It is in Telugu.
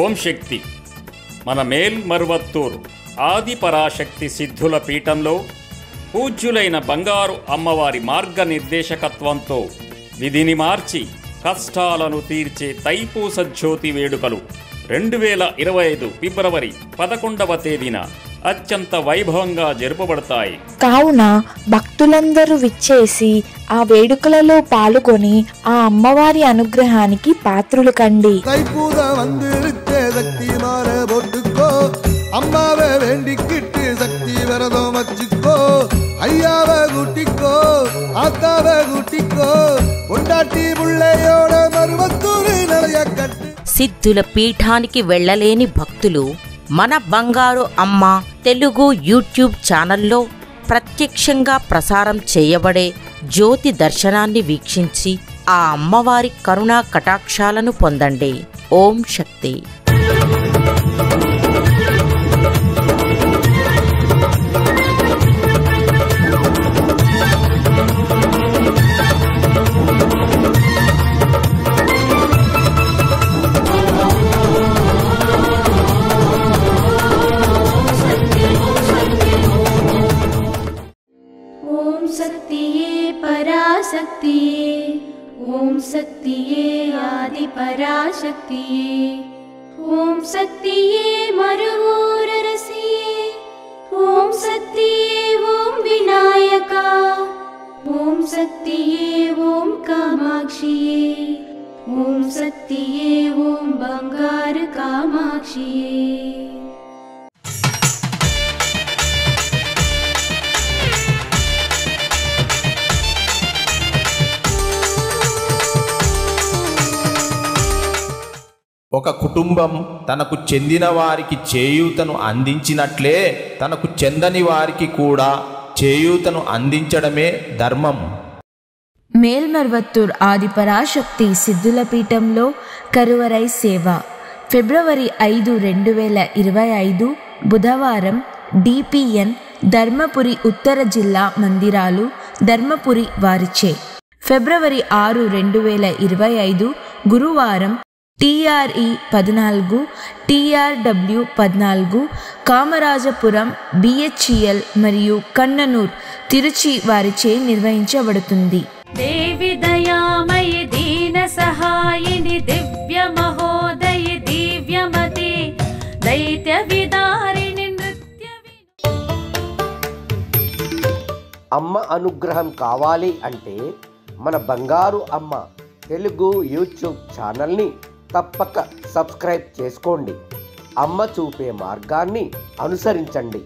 ఓం శక్తి. మన మేల్మరువత్తూరు ఆదిపరాశక్తి సిద్ధుల పీఠంలో పూజ్యులైన బంగారు అమ్మవారి మార్గనిర్దేశకత్వంతో విధిని మార్చి కష్టాలను తీర్చే తైపూస జ్యోతి వేడుకలు 2025 ఫిబ్రవరి 11వ తేదీన అత్యంత వైభవంగా జరుపబడతాయి. కావున భక్తులందరూ విచ్చేసి ఆ వేడుకలలో పాల్గొని ఆ అమ్మవారి అనుగ్రహానికి పాత్రులు కండి. அம்மாவை வேண்டிக்கிட்டு சக்தி விரதம் வச்சுக்கோ, ஐயாவை கூட்டிக்கோ, ஆத்தாவை கூட்டிக்கோ, பொண்டாட்டி புள்ளையோட மருவத்தூரு நிறைய கட்டு. సిద్ధుల పీఠానికి వెళ్ళలేని భక్తులు మన బంగారు అమ్మ తెలుగు యూట్యూబ్ ఛానల్లో ప్రత్యక్షంగా ప్రసారం చేయబడే జ్యోతి దర్శనాన్ని వీక్షించి ఆ అమ్మవారి కరుణా కటాక్షాలను పొందండి. ఓం శక్తి. पराशक्तिये ओम शक्तिये आदि पराशक्तिये ओम शक्तिये मरुवूररसिये ओम शक्तिये ओम विनायका ओम शक्तिये ओम कामाक्षिये ओम शक्तिये ओम बंगार कामाक्षिये. ఒక కుటుంబం తనకు చెందిన వారికి చేయూతను అందించినట్లే తనకు చెందని వారికి కూడా చేయూతను అందించడమే ధర్మం. మేల్మరువత్తూర్ ఆదిపరాశక్తి సిద్ధుల పీఠంలో కరువరై సేవ ఫిబ్రవరి 5, 2025 బుధవారం డిపిఎన్ ధర్మపురి ఉత్తర జిల్లా మందిరాలు ధర్మపురి వారిచే. ఫిబ్రవరి 6, 2025 గురువారం TRE 14 TRW 14 కామరాజపురం BHEL మరియు కన్ననూర్ తిరుచి వారిచే నిర్వహించబడుతుంది. దేవి దయామయ దీన సహాయిని దివ్య మహోదయ దివ్యమతే దైత్య విదారిణి నృత్య. అమ్మ అనుగ్రహం కావాలి అంటే మన బంగారు అమ్మ తెలుగు యూట్యూబ్ ఛానల్ని తప్పక సబ్స్క్రైబ్ చేసుకోండి. అమ్మ చూపే మార్గాన్ని అనుసరించండి.